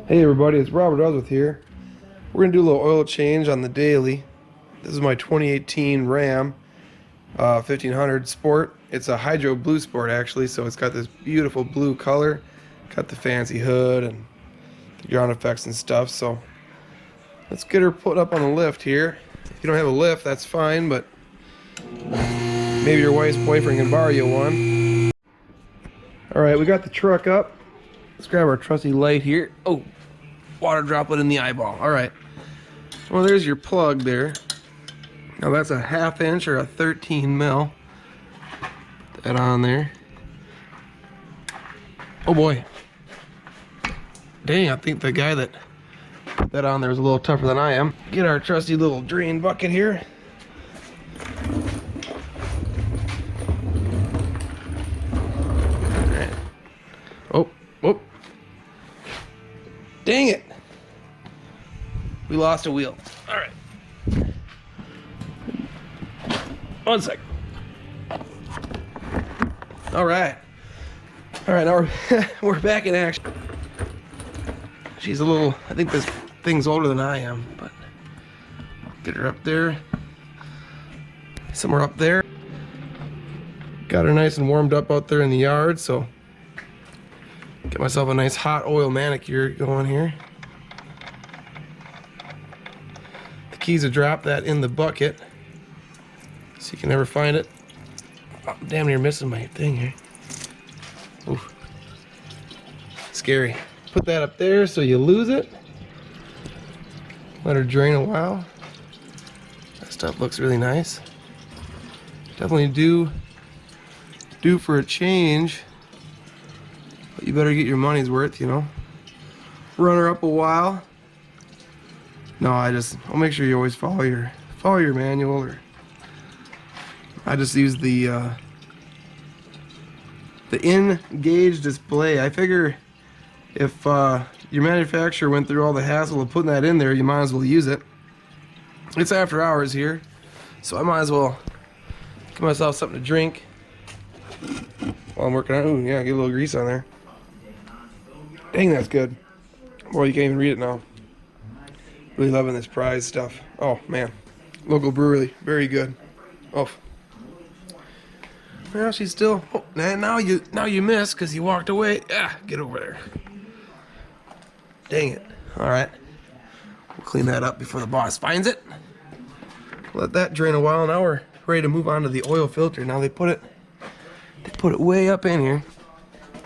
Hey everybody, it's Robert Usworth here. We're going to do a little oil change on the daily. This is my 2018 Ram 1500 Sport. It's a Hydro Blue Sport actually, so it's got this beautiful blue color. Got the fancy hood and the ground effects and stuff, so let's get her put up on the lift here. If you don't have a lift, that's fine, but maybe your wife's boyfriend can borrow you one. Alright, we got the truck up. Let's grab our trusty light here. Oh, water droplet in the eyeball. All right. Well, there's your plug there. Now that's a 1/2 inch or a 13 mil. Put that on there. Oh boy. Dang, I think the guy that put that on there is a little tougher than I am. Get our trusty little drain bucket here. All right. Oh, whoop. Dang it. We lost a wheel. All right. 1 sec. All right. All right, now we're back in action. She's a little, I think this thing's older than I am, but get her up there. Somewhere up there. Got her nice and warmed up out there in the yard, so get myself a nice hot oil manicure going here. The key's to drop that in the bucket so you can never find it. Oh, I'm damn near missing my thing here. Oof. Scary. Put that up there so you lose it. Let her drain a while. That stuff looks really nice. Definitely due for a change. But you better get your money's worth, you know. Run her up a while. No, I'll make sure you always follow your manual. Or I just use the in-gauge display. I figure if your manufacturer went through all the hassle of putting that in there, you might as well use it. It's after hours here, so I might as well get myself something to drink while I'm working on it. Ooh, yeah, get a little grease on there. Dang, that's good. Boy, you can't even read it now. Really loving this prize stuff. Oh, man. Local brewery. Very good. Oh. Well, she's still... Oh, now you missed because you walked away. Ah, get over there. Dang it. All right. We'll clean that up before the boss finds it. Let that drain a while. Now we're ready to move on to the oil filter. Now they put it way up in here.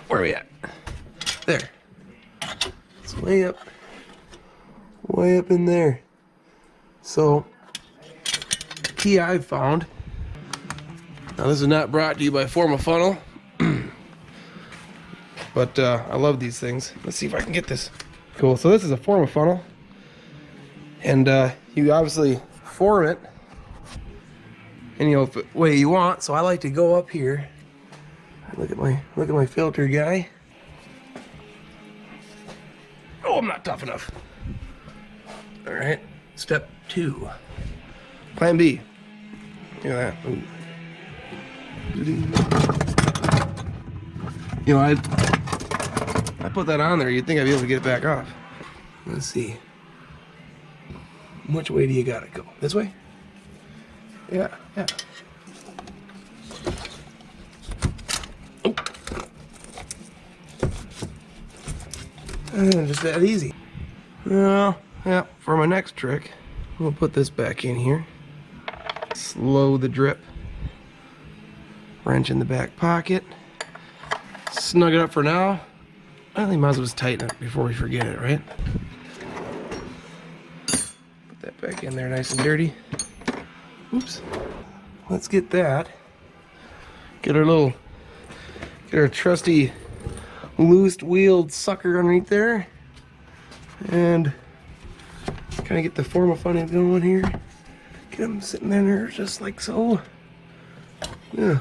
Where are we at? There. It's way up in there. So, key I've found. Now this is not brought to you by Forma Funnel, but I love these things. Let's see if I can get this. Cool. So this is a Forma Funnel, and you obviously form it any way you want. So I like to go up here. Look at my filter guy. Oh, I'm not tough enough. All right, step 2. Plan B. Look at that. Ooh. You know, I put that on there. You'd think I'd be able to get it back off. Let's see. Which way do you gotta go? This way? Yeah. Oh. Just that easy. Well, yeah, for my next trick, we'll put this back in here. Slow the drip. Wrench in the back pocket. Snug it up for now. I think might as well just tighten it before we forget it, right? Put that back in there nice and dirty. Oops. Let's get that. Get our trusty loose-wheeled sucker underneath there. And kind of get the Forma Funnel going here. Get them sitting there just like so. Yeah.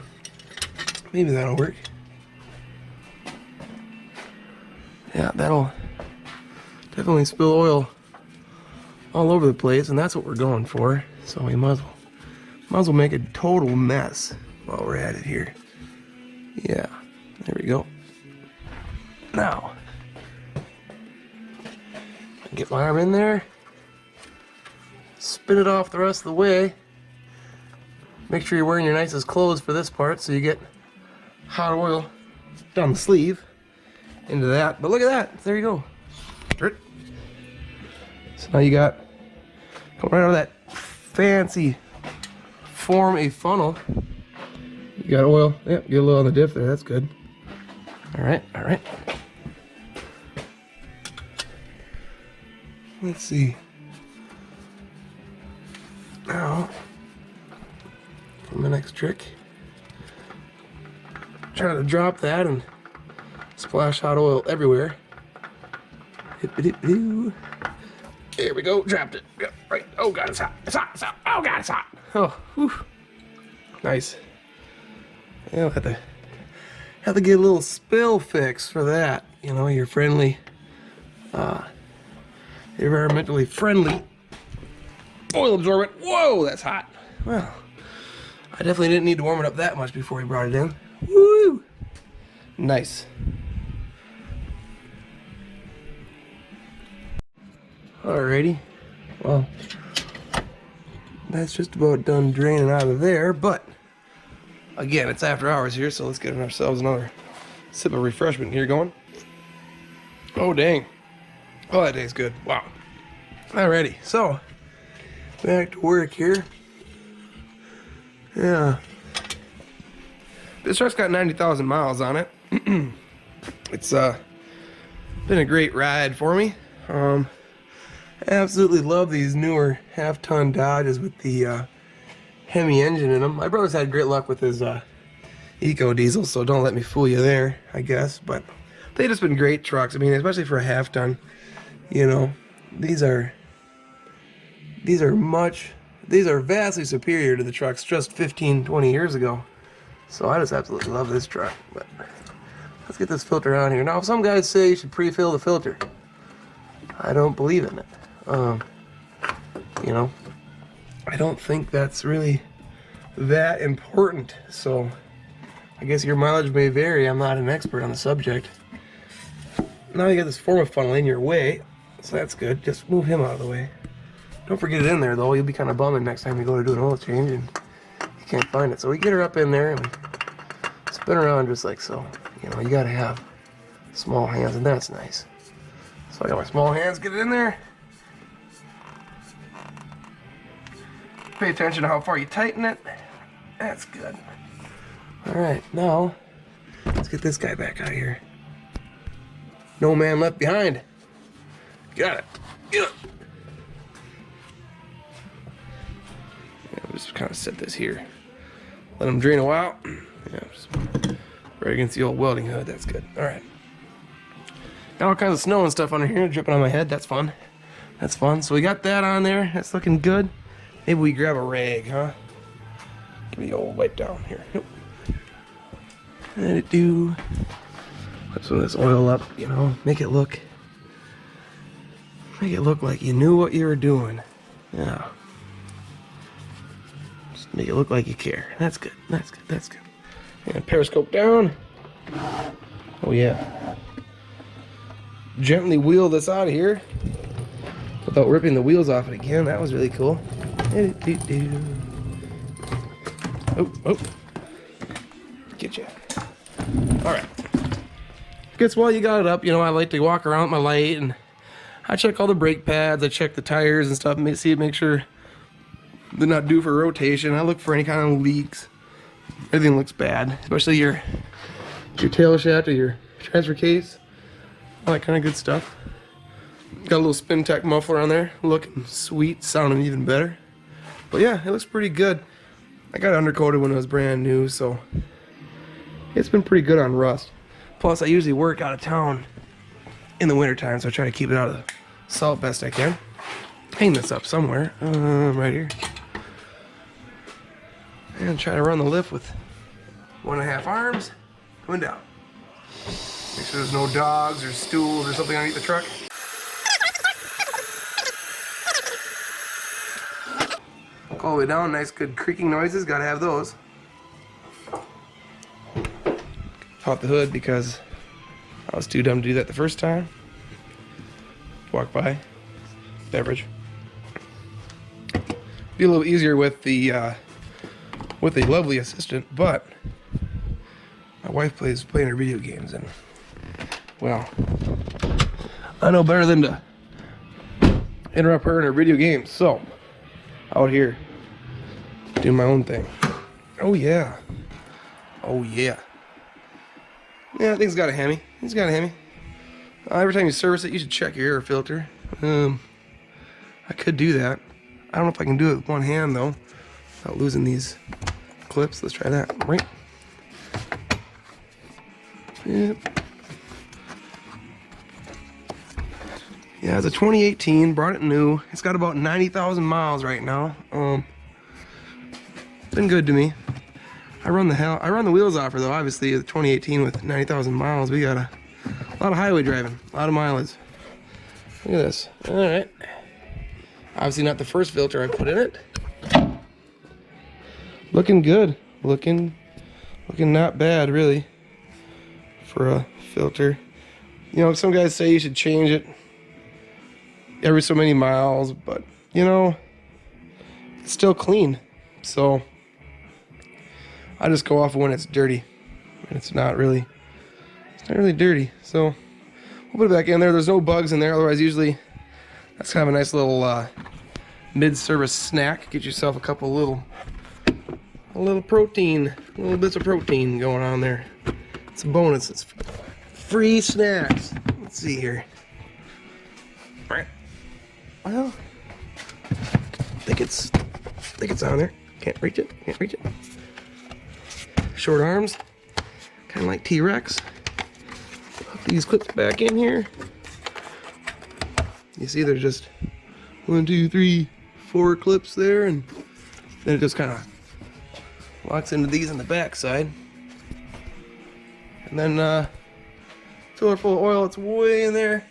Maybe that'll work. Yeah, that'll definitely spill oil all over the place, and that's what we're going for. So we might as well make a total mess while we're at it here. Yeah, there we go. Now, Get my arm in there. Spin it off the rest of the way. Make sure you're wearing your nicest clothes for this part so you get hot oil down the sleeve into that. But look at that, there you go. So now you got, come right out of that fancy form a funnel. You got oil, yep, get a little on the diff there, that's good. All right. Let's see. Now, for my next trick, try to drop that and splash hot oil everywhere. There we go, dropped it. Yep, right. Oh god, it's hot. It's hot. It's hot. Oh god, it's hot. Oh, whew. Nice. Yeah, have to get a little spill fix for that. You know, your friendly, environmentally friendly oil absorbent. Whoa, that's hot. Well, I definitely didn't need to warm it up that much before we brought it in. Woo! Nice. Alrighty. Well, that's just about done draining out of there, but again, it's after hours here, so let's get ourselves another sip of refreshment here going. Oh, dang. Oh, that tastes good. Wow. Alrighty, so back to work here. Yeah. This truck's got 90,000 miles on it. It's been a great ride for me. I absolutely love these newer half-ton Dodges with the Hemi engine in them. My brother's had great luck with his Eco Diesel, so don't let me fool you there, I guess. But they've just been great trucks. I mean, especially for a half-ton. You know, these are vastly superior to the trucks just 15, 20 years ago. So I just absolutely love this truck. But let's get this filter on here. Now, some guys say you should pre-fill the filter. I don't believe in it. You know, I don't think that's really that important. So I guess your mileage may vary. I'm not an expert on the subject. Now you got this form of funnel in your way, so that's good. Just move him out of the way. Don't forget it in there though. You'll be kind of bumming next time you go to do an oil change and you can't find it. So we get her up in there and spin around just like so. You know, you gotta have small hands, and that's nice. So I got my small hands, get it in there. Pay attention to how far you tighten it. That's good. Alright, now let's get this guy back out of here. No man left behind. Got it. Get it. Yeah, we'll just kind of set this here. Let them drain a while. Yeah, just right against the old welding hood. That's good. Alright. Got all kinds of snow and stuff under here dripping on my head. That's fun. That's fun. So we got that on there. That's looking good. Maybe we grab a rag, huh? Give me the old wipe down here. Nope. Let it do. Put some of this oil up, you know, make it look like you knew what you were doing. Yeah. Just make it look like you care. That's good. That's good. That's good. And periscope down. Oh yeah. Gently wheel this out of here without ripping the wheels off it again. That was really cool. Oh. Get you. Alright. Guess while you got it up, you know, I like to walk around with my light and I check all the brake pads, I check the tires and stuff, make sure they're not due for rotation. I look for any kind of leaks. Everything looks bad, especially your tail shaft or your transfer case. All that kind of good stuff. Got a little Spin Tech muffler on there, looking sweet, sounding even better. But yeah, it looks pretty good. I got it undercoated when it was brand new, so it's been pretty good on rust. Plus, I usually work out of town in the wintertime, so I try to keep it out of the salt best I can. Hang this up somewhere, right here. And try to run the lift with 1.5 arms, going down. Make sure there's no dogs or stools or something underneath the truck. All the way down, nice good creaking noises, gotta have those. Pop the hood because I was too dumb to do that the first time. Walk by. beverage. Be a little easier with the lovely assistant, but my wife plays playing her video games, and well, I know better than to interrupt her in her video games. So out here doing my own thing. Oh yeah, oh yeah. Yeah, that thing's got a Hemi. He's got a Hemi. Every time you service it, you should check your air filter. I could do that. I don't know if I can do it with one hand though, without losing these clips. Let's try that. Right. Yep. Yeah, it's a 2018. Brought it new. It's got about 90,000 miles right now. Been good to me. I run the wheels off her though. Obviously, the 2018 with 90,000 miles, we got a lot of highway driving, a lot of mileage. Look at this. All right. Obviously not the first filter I put in it. Looking good. Looking not bad really for a filter. You know, some guys say you should change it every so many miles, but you know, it's still clean. So I just go off when it's dirty. And it's not really dirty. So we'll put it back in there. There's no bugs in there, otherwise usually that's kind of a nice little mid-service snack. Get yourself a couple little protein, little bits of protein going on there. It's a bonus. It's free snacks. Let's see here. Well, I think it's on there. Can't reach it. Can't reach it. Short arms, kind of like T-Rex. Put these clips back in here. You see, there's just 1, 2, 3, 4 clips there, and then it just kind of locks into these on the back side. And then fill it full of oil. It's way in there.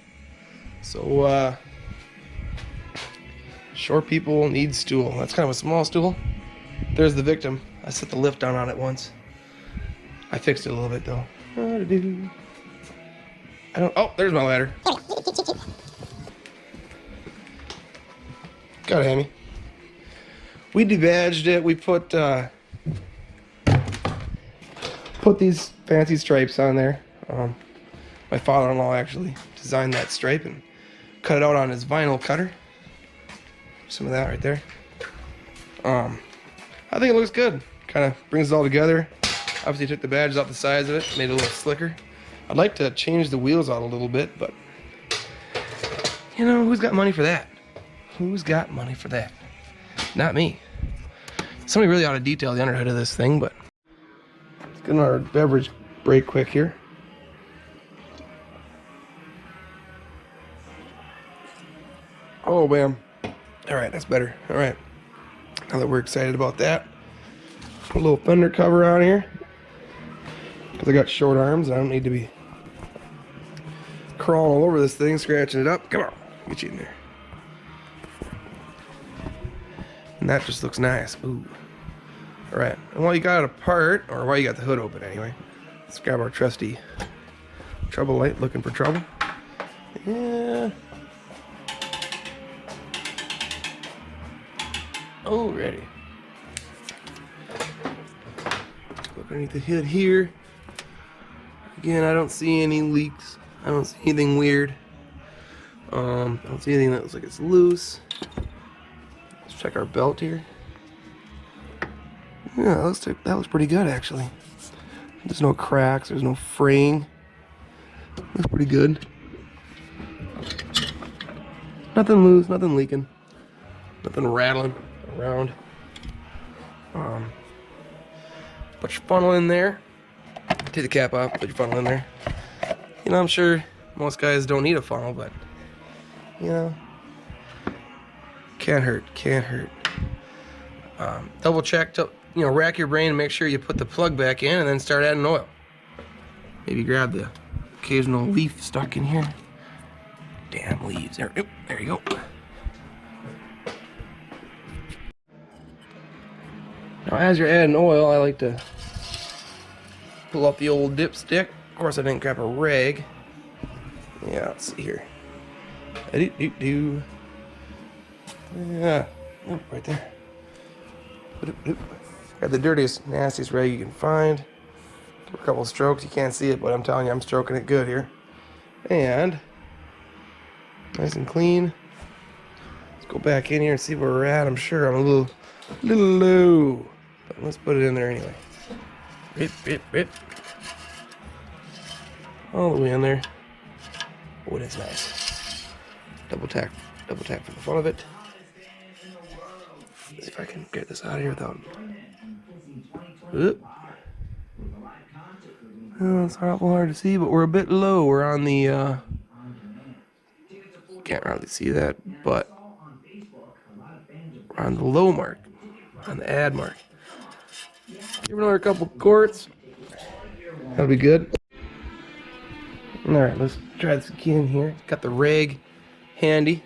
So short people need stool. That's kind of a small stool. There's the victim. I set the lift down on it once. I fixed it a little bit though. Oh, there's my ladder. Got a Hemi. We debadged it. We put these fancy stripes on there. My father-in-law actually designed that stripe and cut it out on his vinyl cutter. Some of that right there. I think it looks good. Kind of brings it all together. Obviously took the badges off the sides of it, made it a little slicker. I'd like to change the wheels out a little bit, but you know, who's got money for that? Who's got money for that? Not me. Somebody really ought to detail the underhood of this thing, but let's get our beverage break quick here. Oh, bam. All right, that's better. All right. Now that we're excited about that, put a little fender cover on here because I got short arms. I don't need to be crawling all over this thing, scratching it up. Come on, get you in there. And that just looks nice. Ooh. All right. And while you got it apart, or while you got the hood open anyway, let's grab our trusty trouble light. Looking for trouble. Yeah. Alrighty. Look underneath the hood here. Again, I don't see any leaks. I don't see anything weird. I don't see anything that looks like it's loose. Let's check our belt here. Yeah, that looks pretty good actually. There's no cracks. There's no fraying. Looks pretty good. Nothing loose. Nothing leaking. Nothing rattling around. Put your funnel in there. Take the cap off, put your funnel in there. You know, I'm sure most guys don't need a funnel, but you know, can't hurt, can't hurt. Double check, rack your brain and make sure you put the plug back in and then start adding oil. Maybe grab the occasional leaf stuck in here. Damn leaves. There you go. Now, as you're adding oil, I like to pull up the old dipstick. Of course, I didn't grab a rag. Yeah, let's see here. Yeah, oh, right there. Got the dirtiest, nastiest rag you can find. Give it a couple strokes. You can't see it, but I'm telling you, I'm stroking it good here. And nice and clean. Let's go back in here and see where we're at. I'm sure I'm a little low, but let's put it in there anyway. Bit. All the way in there. Oh, that's nice. Double tap for the fun of it. Let's see if I can get this out of here without. Oop. Oh, it's awful hard to see, but we're a bit low. We're on the. Can't hardly see that, but we're on the low mark, on the add mark. Give another couple quarts. That'll be good. All right, let's try this again here. Got the rag handy.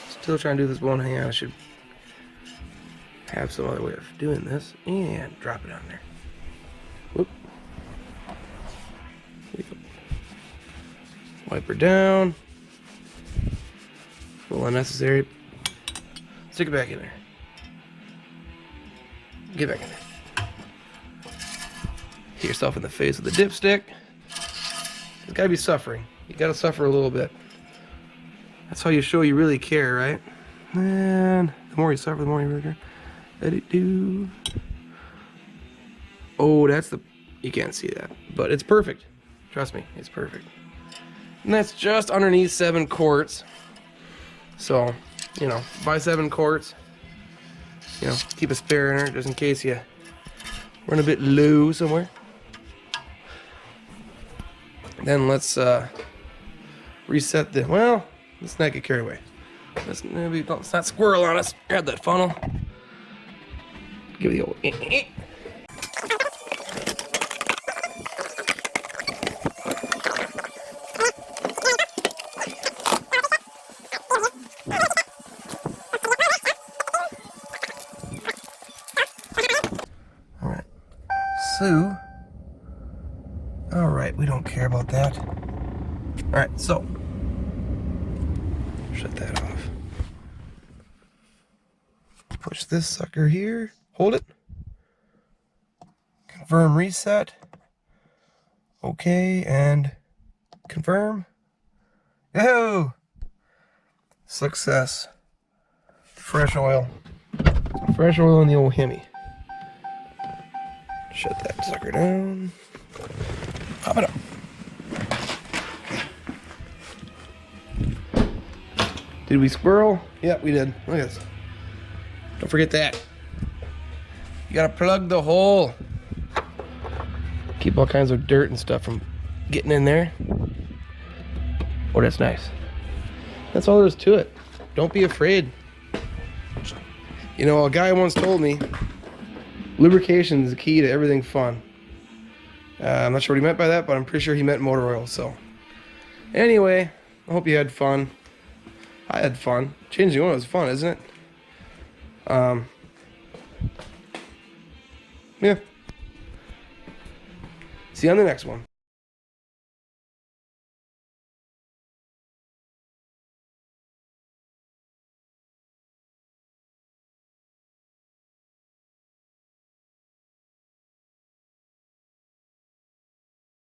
Still trying to do this one hand. I should have some other way of doing this. And drop it on there. Whoop. Wipe her down. A little unnecessary. Stick it back in there. Get back in there. Hit yourself in the face with a dipstick. You gotta be suffering. You gotta suffer a little bit. That's how you show you really care, right? And the more you suffer, the more you really care. Let it do. Oh, that's the. You can't see that, but it's perfect. Trust me, it's perfect. And that's just underneath 7 quarts. So, you know, buy 7 quarts. You know, keep a spare in there just in case you run a bit low somewhere. Then let's reset the. Well, let's not get carried away. Let's not squirrel on us. Grab that funnel. Give it the old. So, all right, we don't care about that. All right, so shut that off. Push this sucker here. Hold it. Confirm reset. Okay, and confirm. Yo! Success. Fresh oil. Fresh oil in the old Hemi. Shut that sucker down. Pop it up. Did we squirrel? Yeah, we did. Look at this. Don't forget that. You gotta plug the hole. Keep all kinds of dirt and stuff from getting in there. Oh, that's nice. That's all there is to it. Don't be afraid. You know, a guy once told me, lubrication is the key to everything fun. I'm not sure what he meant by that, but I'm pretty sure he meant motor oil. So, anyway, I hope you had fun. I had fun. Changing oil is fun, isn't it? Yeah. See you on the next one.